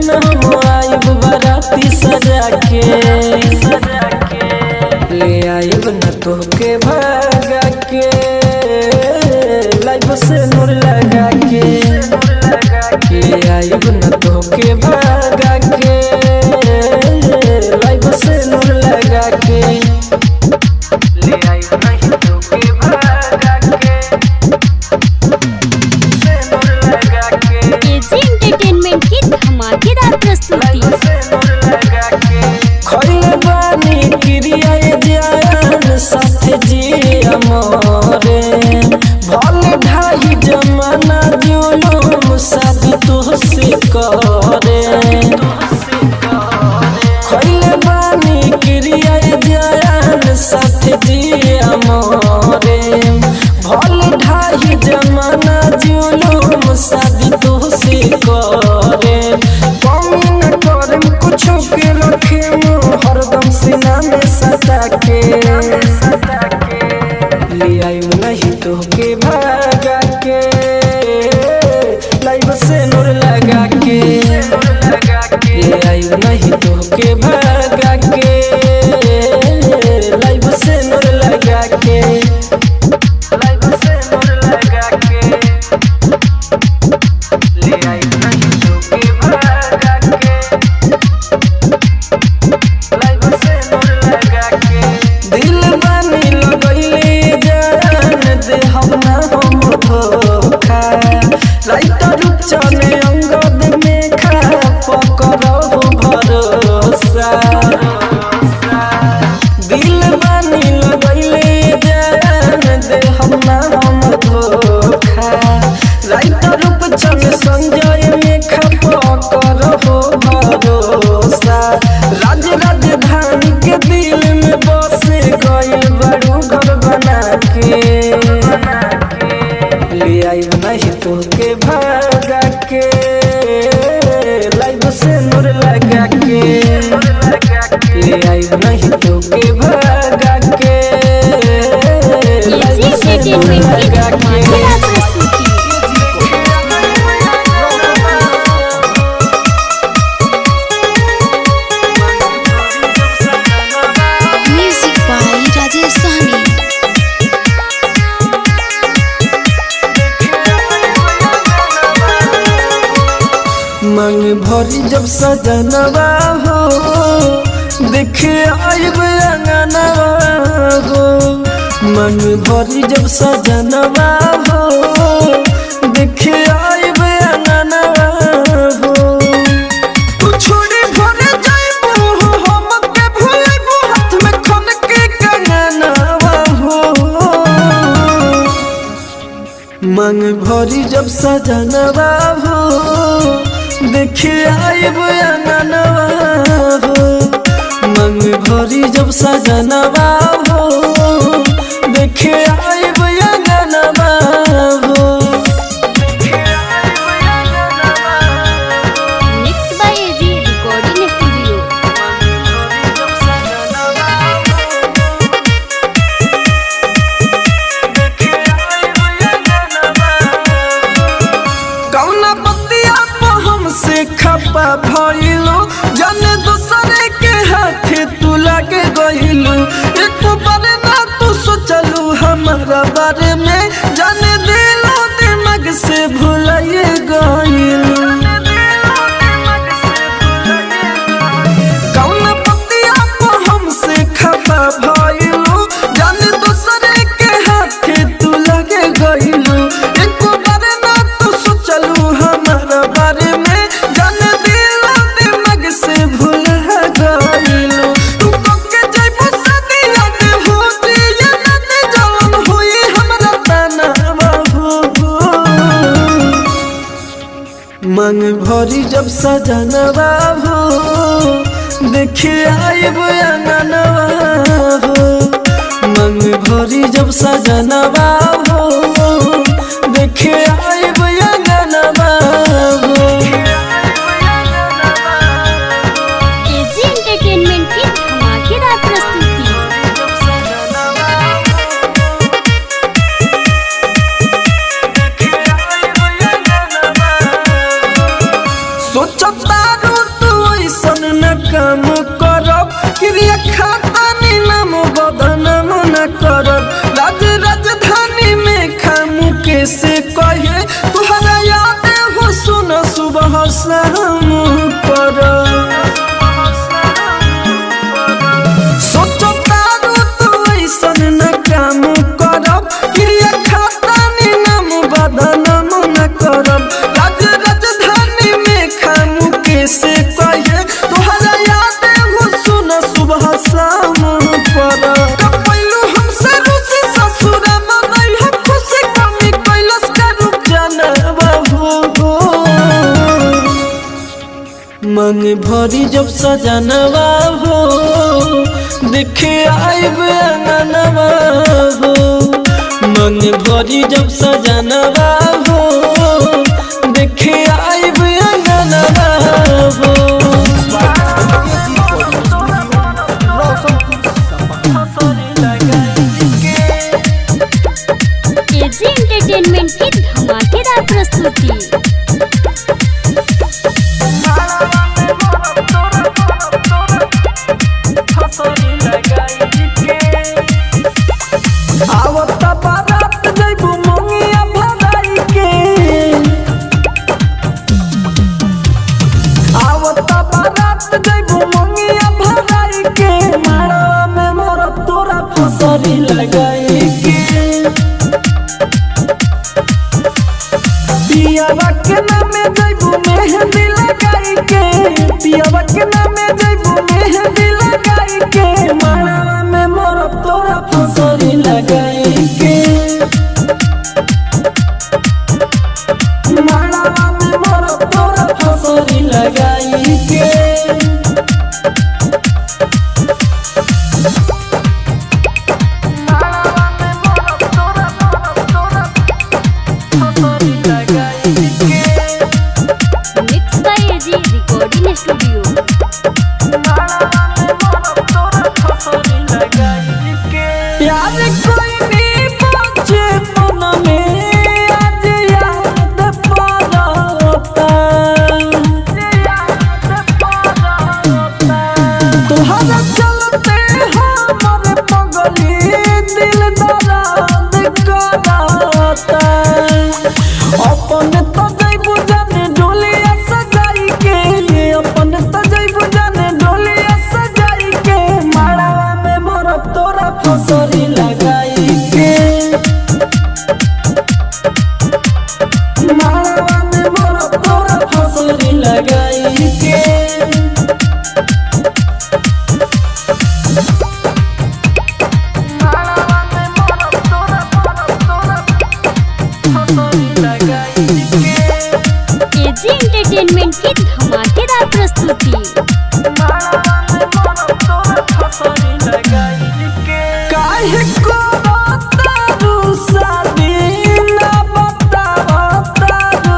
जान हम आइब बाराती सजा के ले आइब न तोके भागा के लाइफ से नूर लगा के ले आइब न तोके भागा के लाइफ से नूर लगा के ले आइब नहीं तोके भागा के एजी एंटरटेनमेंट की धमाकेदार प्रस्तुति। खइले बानी क्रिया जान साथ जिया मोरे भले ढाई जमाना जुलूम शादी तुहसे करे खइले बानी क्रिया जान साथ जिया मोरे भले ढाई जमाना जुलूम शादी तुहसे करे कमी न करम कुछो के रखे हरदम सीना में सटा के ले आयु नहीं तोके भागा के लाइफ से नूर लगा के ले आयु नहीं तोके भागा के लाइफ से नूर लगा के लाइफ से नूर लगा के ले आयु नहीं तोके भागा के लाइफ से नूर लगा के दिल बानी लगइले जान दे हम ना हम धोखा राइटर चले अंगद में खा पकड़ो भरोसा दिल बानी लगइले जान दे हम ना हम धोखा राइटर चले संजय में खा पकड़ो भरोसा राज राजधानी के दिल में बस गइल बड़ू घर बना के ले आइब नहीं तोके भागा के लाइफ से नूर लगा के ले आइब नहीं तोके भागा के एजी लाइफ से नूर एंटरटेनमेंट की लगा के धमाकेदार प्रस्तुति। म्यूजिक बाय राजेश सहनी। मांग भरी जब सजनवा हो देखे आइब अंगनवा हो मांग भरी जब सजनवा हो देखे आइब अंगनवा हो तू छोड़ी भरे जाइबू हम के भूलबू हाथ में खन के कंगनवा हो मांग भरी जब सजनवा हो देखे आइब अंगनवा हो मांग भरी जब सजनवा हो देखे आइब अंगनवा हो mix by AG recording studio. कौना बतिया पे हमसे खपा भइलो जाने दूसरे के हाथे तू लगे गइलू एक बार ना तू सोचलू हमारा बारे में जाने दिलो दिमाग से भुलाए गइलू कौना बतिया पे हमसे खपा भइलो जाने दूसरे के हाथे तू लगे गइलू एक बार ना तू सोचलू हमारा बारे में जाने दिलो दिमाग से भुला गइलू तू के जइबू सदिया ने हो दिया न जलन होई हमरा तनावा हो मांग भरी जब सजनवा हो देखे आइब अंगनवा हो मांग भरी जब सजनवा हो देखे आइब अंगनवा हो एजी एंटरटेनमेंट की धमाकेदार प्रस्तुति। सोचतारू कैसे कहे तुहरा याद हो सुन सुबह शाम पर सोचो तारू तू ऐसन न काम करब क्रिया खाता नी नाम बदनाम न करब राजधानी में खामू कैसे कहे तुहरा याद हो सुन सुबह शाम पर कपैलू हमसे रुचि ससुरा मनई है खुशी कमी कैलस का रूप जानवा हो मन भरी जब सजनवा हो देखे आइब अंगनवा हो मन भरी जब सजनवा हो देखे आइब अंगनवा हो एजी एंटरटेनमेंट की धमाकेदार प्रस्तुति। आवत बारात जइबू मंगिया भराई के आवत बारात जइबू मंगिया भराई के मारवा में मोर तोरा फसरी लगाई के पियावा के नामे जइबू मेहंदी लगाई के पियावा के नामे जइबू मेहंदी लगाई के मारवा में मोर तोरा फसरी लगाई के मारवा में मोर तोरा फसरी लगाई के mix by AG recording studio. प्यार कोई नहीं बचे मन में आज याद पड़ता तुहरा चलते हमर पगली दिल दर्द करता अपन तो जइबू जाने डोलिया सजाई के अपन तो जइबू जाने डोलिया सजाई के माड़वा में मोर तोरा फसरी लगाई के माड़वा में मोर तोरा फसरी लगाई के एजी एंटरटेनमेंट की धमाकेदार प्रस्तुति। काहे को तारू शादी ना बतावतारू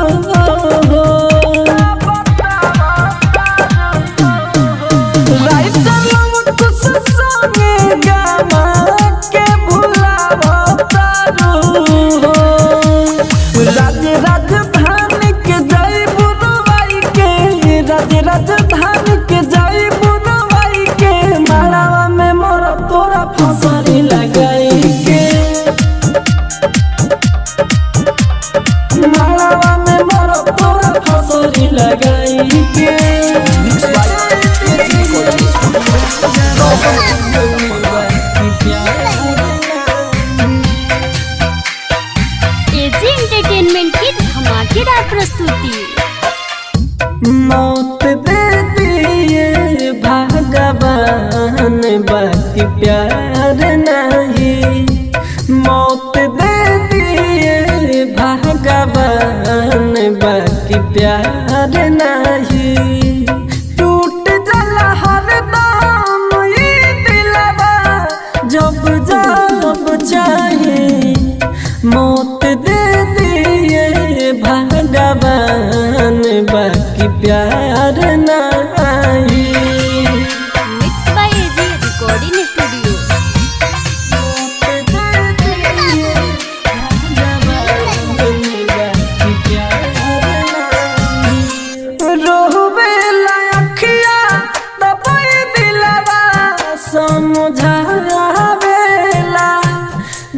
राइटर कुछ संगे गामा के भुलावतारू राजधानी के जय बुनवाई के राजधानी के जय बुनवाई के मालावा में मोर तोरा फसरी लगाई के मालावा में मोर तोरा फसरी लगाई के एजी एंटरटेनमेंट की धमाकेदार प्रस्तुति। मौत दे दिए भगवान बाकी प्यार नहीं मौत दे दिए भगवान बाकी प्यार नहीं टूट जाला हर दम ये दिलवा जब जब चाहे मौत दे दिए भगवान बाकी प्यार नहीं mix by AG recording studio. रोवेला अखिया दबाई दिलवा समझावेला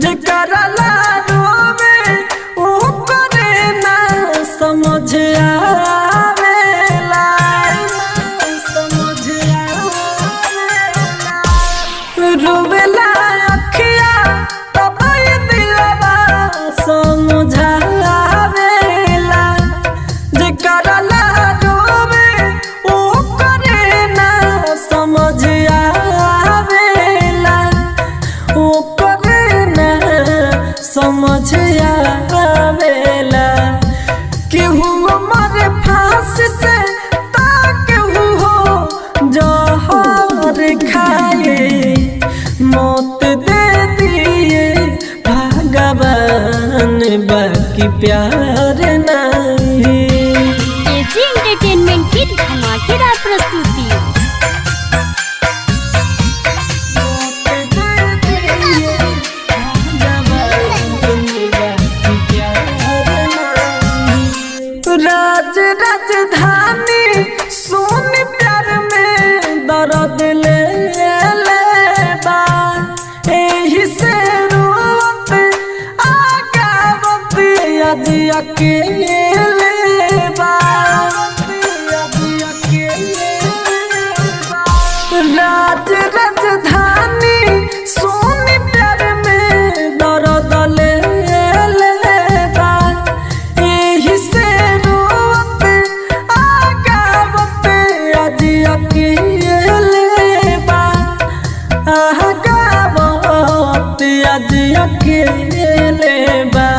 जेकरा ला रोवे ओ प्यार नहीं। एजी एंटरटेनमेंट की धमाकेदार प्रस्तुति। राज राजधानी सुन प्यार में दर्द ले लेबा एही से रोत आगावत आज अकेले बा राज राजधानी सुन प्यार में दर्द ले लेबा एही से रोत आगावत आज अकेले बा आगावत आज अकेले बा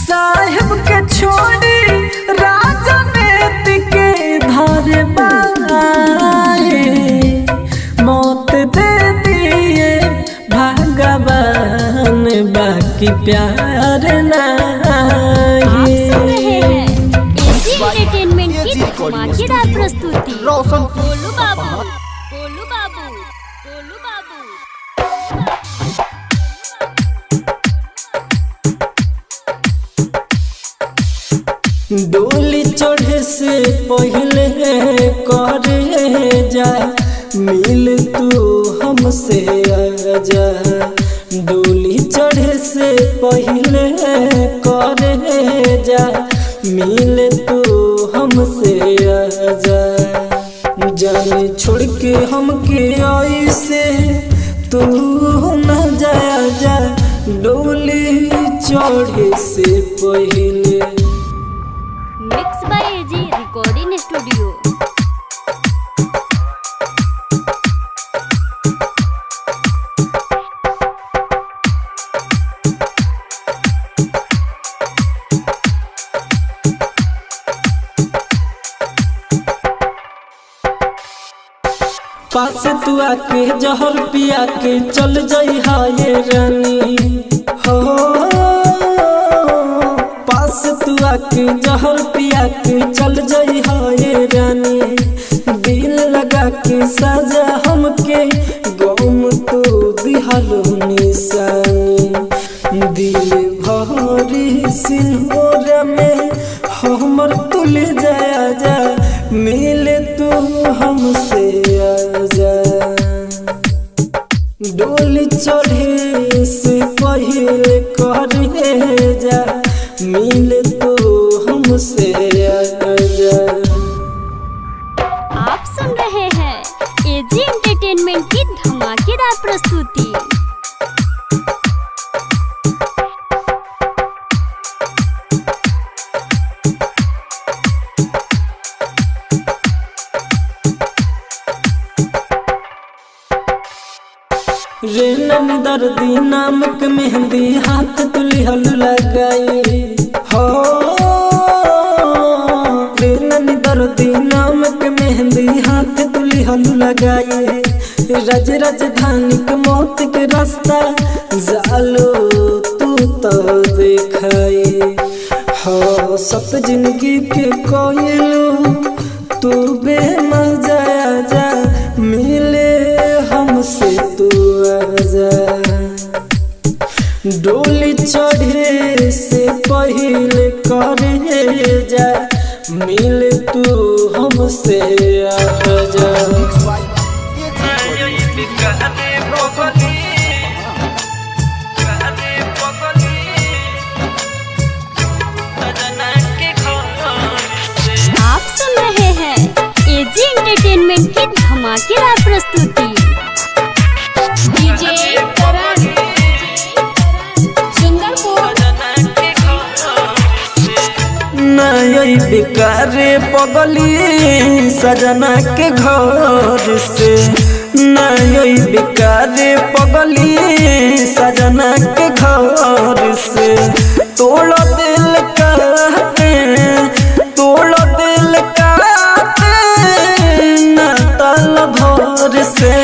साहिब के छोड़ी राजनीति के धारे बाए मौत दे दिए भगवान बाकी प्यार आप सुन रहे नहीं। हैं एजी एंटरटेनमेंट की धमाकेदार प्रस्तुति। गोलू बाबू, गोलू बाबू, गोलू बाबू। डोली चढ़े से पहले करे जा मिल तू हमसे आजा डोली चढ़े से पहले करे जा मिल तू हमसे आजा जाने छोड़ के हमके आई से तू न जाया जा डोली चढ़े से पहले। Mix by AG recording studio. पास तू आके जहर पिया के चल जाई हाय रानी हो पास तू आके जहर पिया के चल जाई हाय रानी दिल लगा के सजा हमके गम तो दिहलो निशानी दिल भरी सिंहोर में हमर तुल जाया जा मिले तू हमसे आजा डोली चढ़े से पहले करे जा मिले तू हमसे आजा। आप सुन रहे हैं एजी एंटरटेनमेंट की धमाकेदार प्रस्तुति। रे नम दर्दी नामक मेहंदी हाथ तुली हल लगाई हो रे नम दर्दी नामक मेहंदी हाथ तुली हल लगाई रज राजधानी के मौत के रास्ता जालो तू तो देखाई हो सब जिंदगी के कोयलू तू बेमजा जा मिले हमसे तू आजा डोली चढ़े से पहले करे जा मिल तू हमसे आजा। आप सुन रहे हैं एजी एंटरटेनमेंट की धमाकेदार प्रस्तुति। डीजे करण सुंदरपुर। नई बिकारे पगली सजना के घर से नई बिकारे पगली सजना के घर से तोड़ दिल कहते तोड़ दिल कहते न तल भोर से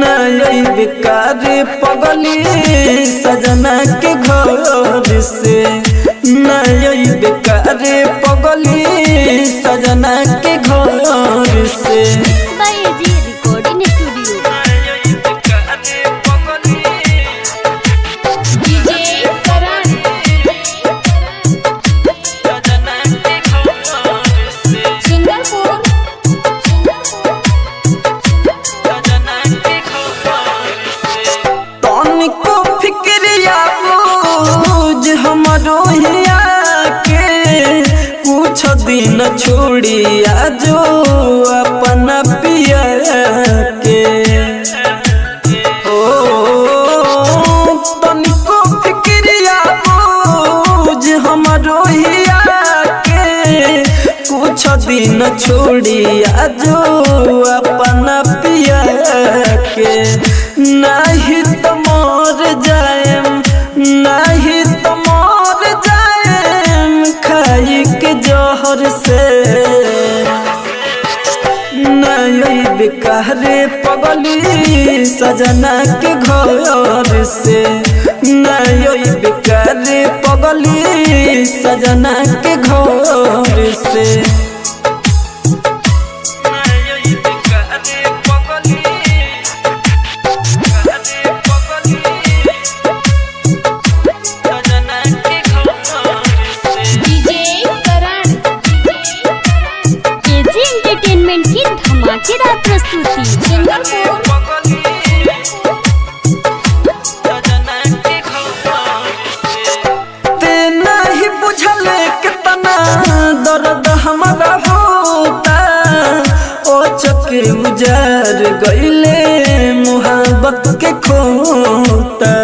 नई बिकारे पगली सजना के घर से नई बेकारे पगली सजना के घर से। By AG recording studio. तनिको फिक्रिया बोझ हमरो हिया के कुछ दिन छोड़िया जो अपना पिया के। तनिको फिक्रिया बोझ हमरो हिया के कुछ दिन छोड़िया जो अपना पिया के। नहीं तो मर जाएम, नहीं तो मर जाएम खाई के जहर से। नई बेकारे पगली सजना के घर से नई बेकारे पगली सजना के घर से। एजी एंटरटेनमेंट की धमाकेदार प्रस्तुति। नहीं बुझल कितना दर्द हमारा होता ओ चके उजार गईले मोहब्बत के खोता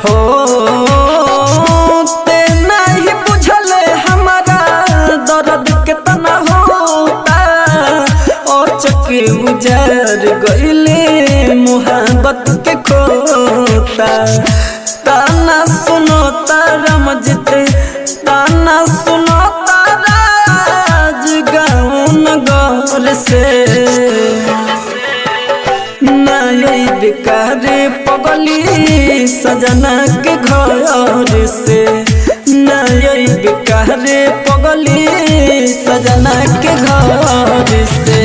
हो। ते नहीं बुझल हमारा दर्द कितना होता ओ चके उजार गईले मोहब्बत के खोता। ताना सुनो तारा मजते ताना सुनो तारा गाँव नगर से। नई बेकारे पगली सजना के घर से नई बेकारे पगली सजना के घर से।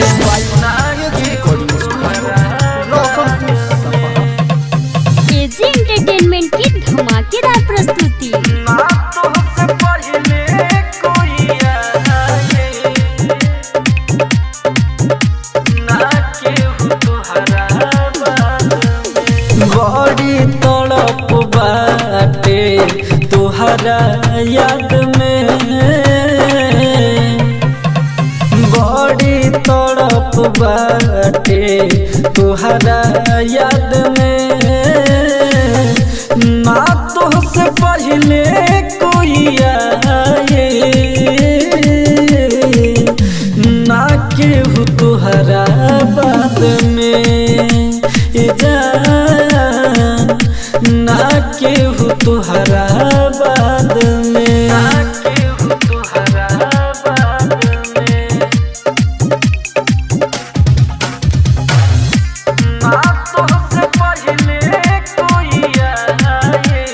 एजी एंटरटेनमेंट की धमाकेदार प्रस्तुति। बड़ी तड़प बाटे तुहरा याद में बड़ी तड़प बाटे तुहरा याद में। ना तो से पहले कोई आए ना केहू तुहरा बाद में जान ना केहू तुहरा बाद में। ना केहू तुहरा बाद में ना तो से पहले कोई आए।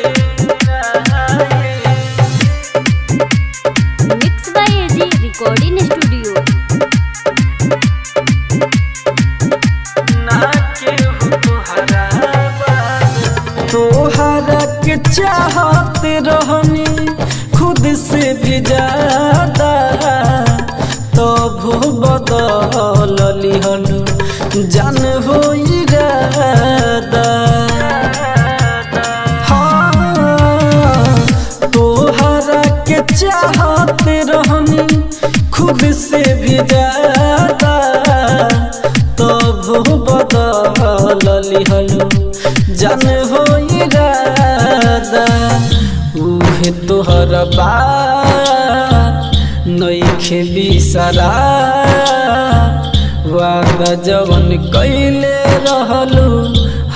Mix by AG recording studio. तोहरा के चाहते रहनी खुद से भी ज्यादा तब बदल लिहनु जान हो इरादा। हाँ तोहरा के चाहते रहनी खुद से भी ज्यादा तब बदल लिहनु जान हो इरादा। उहे तोहर बात नइखे बिसरा वादा जवन कइले रहलू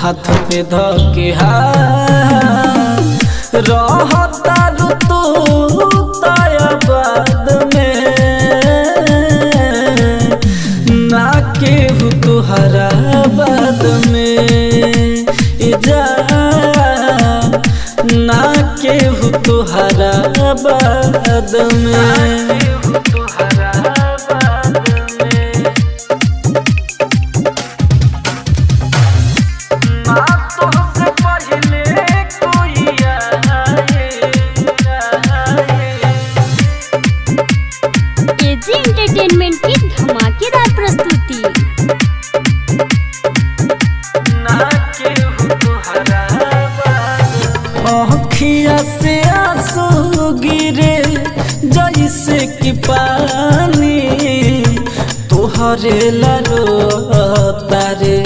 हाथ पे धके रहता तू तायाबाद में। ना केहू तुहरा बाद में जा ना के बाद में। एजी एंटरटेनमेंट की धमाकेदार प्रस्तुति। अखिया से आंसू गिरे जैसे कि पानी, तोहरे लालो तारे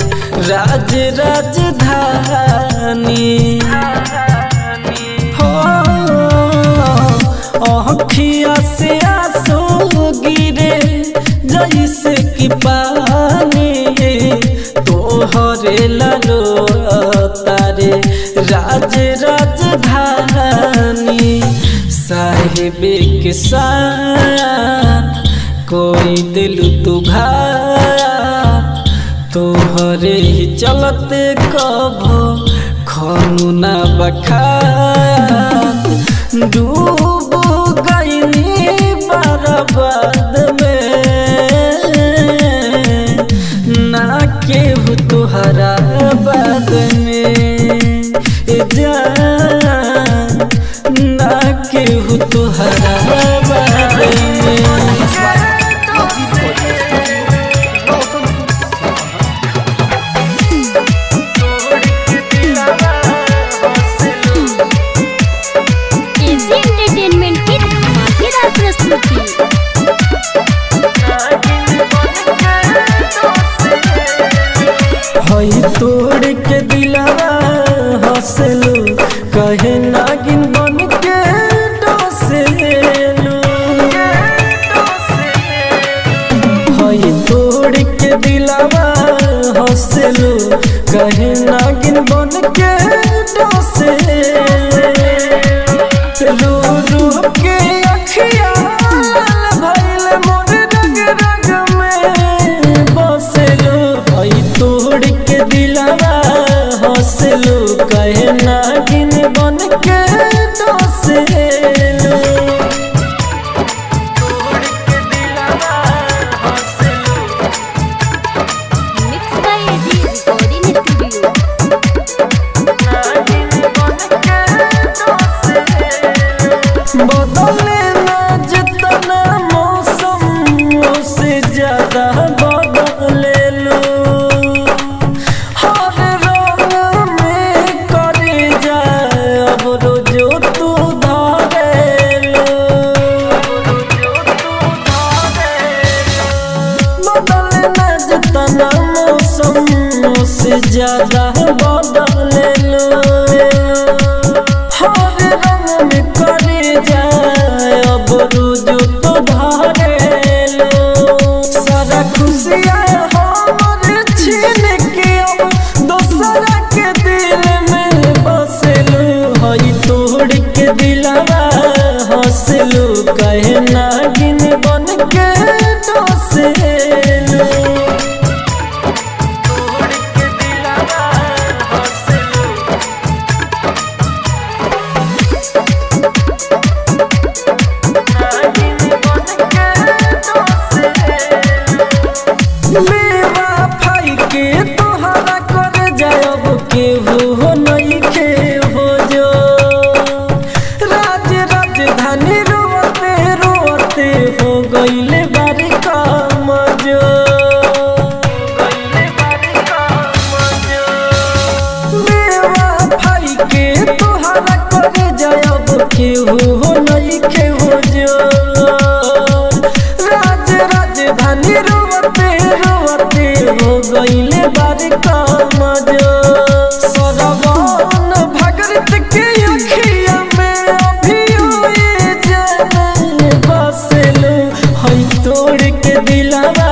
राज राजधानी हो। अखिया से आंसू गिरे जैसे कि पानी, तोहरे लालो तारे राज राजधानी। साहिबे के साथ कोई दिल तू घात, तोहरे ही चलते कभो खनु ना बखात। डूब गईनी बर्बाद में, ना केहू तुहरा बाद में जान, ना केहू तुहरा बाद में। एजी एंटरटेनमेंट की धमाकेदार प्रस्तुति। हई तोड़ के दिलवा हंसलू, कहे नागिन बन के डसेलू। हई तोड़ के दिलवा हंसलू, कहे नागिन बन के डसेलू। रू के अखिया भइल मोर रग रग में बसेलू। हई तोड़ के दिलवा हंसलू, कहे नागिन बन के डसेलू। Mix by AG recording studio. बदले ना जितना मौसम, उससे ज्यादा बदले लो। हर रंग में करे जाए अब रोजो तू धारे लो। बदले ना जितना मौसम, उससे ज्यादा बदले लो। हर रंग में करे जाए अब रोजो तो धारे लो। सारा खुशियाँ हमर छीन के अब दोसरा के दिल में बसेलू। हई तोड़ के दिलवा हंसलू, कहे नागिन बन के डसेलू। बेवफाई के तोहरा कर जायब केहू हो नहीं के हो जो। राज राजधानी रोते रोते हो गईले बारी काम जो। बेवफाई के तोहरा कर जायब केहू हो नहीं के हो जो। राज राजधानी रोते रोते हो गईले बारी काम जो। सरवन भगत के अखिया में अभी ये जान बसेलू। हई तोड़ के दिलवा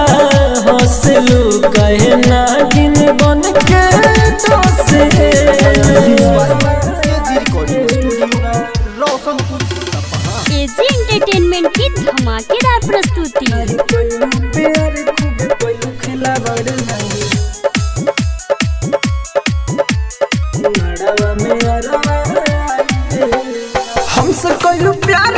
हंसलू, कहे नागिन बन के एजी एंटरटेनमेंट की धमाकेदार प्रस्तुति। हमसे कोई प्यार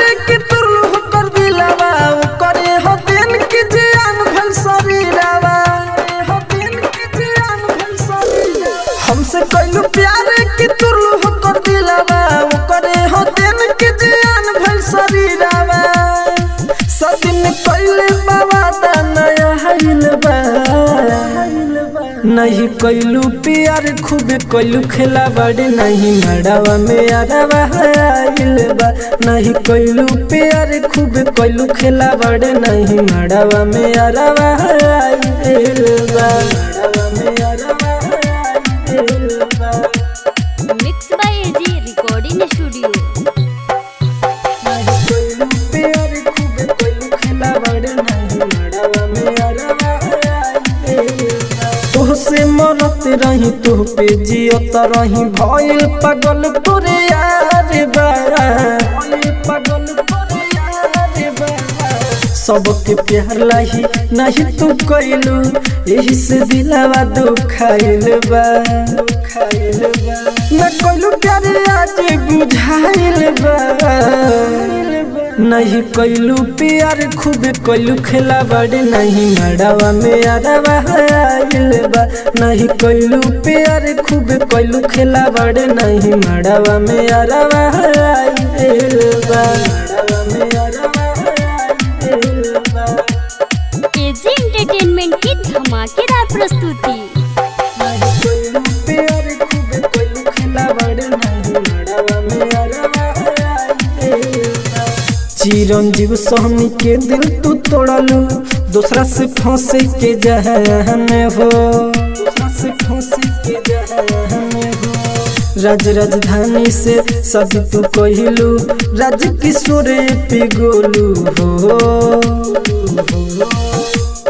सचिन कैले बाबा नया हाइल बा नहीं कैलू प्यार खूब कैलू खेला बड़े नहीं मड़ावा में अरवा आइल बा नहीं कैलू प्यार खूब कैलू खेला बड़े नहीं मड़ावा में अरवा आइल बा mix by AG recording studio. तोहसे मरत रही तू पे जियत रही भइल पागल तोरे यार बा पागल तोरे यार बा सबके प्यार लाही नहीं तू कैलू यही से दिलवा दुखाइल बा न कैलू प्यार आज बुझाइल बा नहीं कैलू प्यार खूब कैलू खेला बड़े नहीं मड़ावा में अरवा आइल बा नहीं कैलू प्यार खूब कैलू खेला बड़े नहीं मड़ावा में अरवा आइल बा एजी एंटरटेनमेंट की धमाकेदार प्रस्तुति। चिरंजीव सोहनी के दिल तू तोड़लू दूसरा से फंसे के जहन हो दूसरा से फंसे के जहन हो राज राजधानी से सदी तू कहलू राज किशोर पिगोलू हो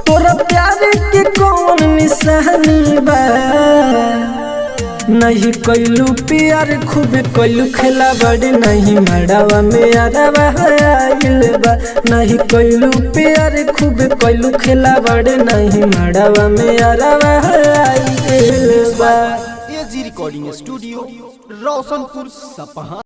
तोरा प्यार के कौन निशानी बा नहीं कैलू प्यार खूब कैलू खेला बड़े नहीं मड़ावा में अरवा आइल बा नहीं कैलू प्यार खूब कैलू खेला बड़े नहीं मड़ावा में अरवा आइल बा। एजी रिकॉर्डिंग स्टूडियो रोशनपुर सपहा।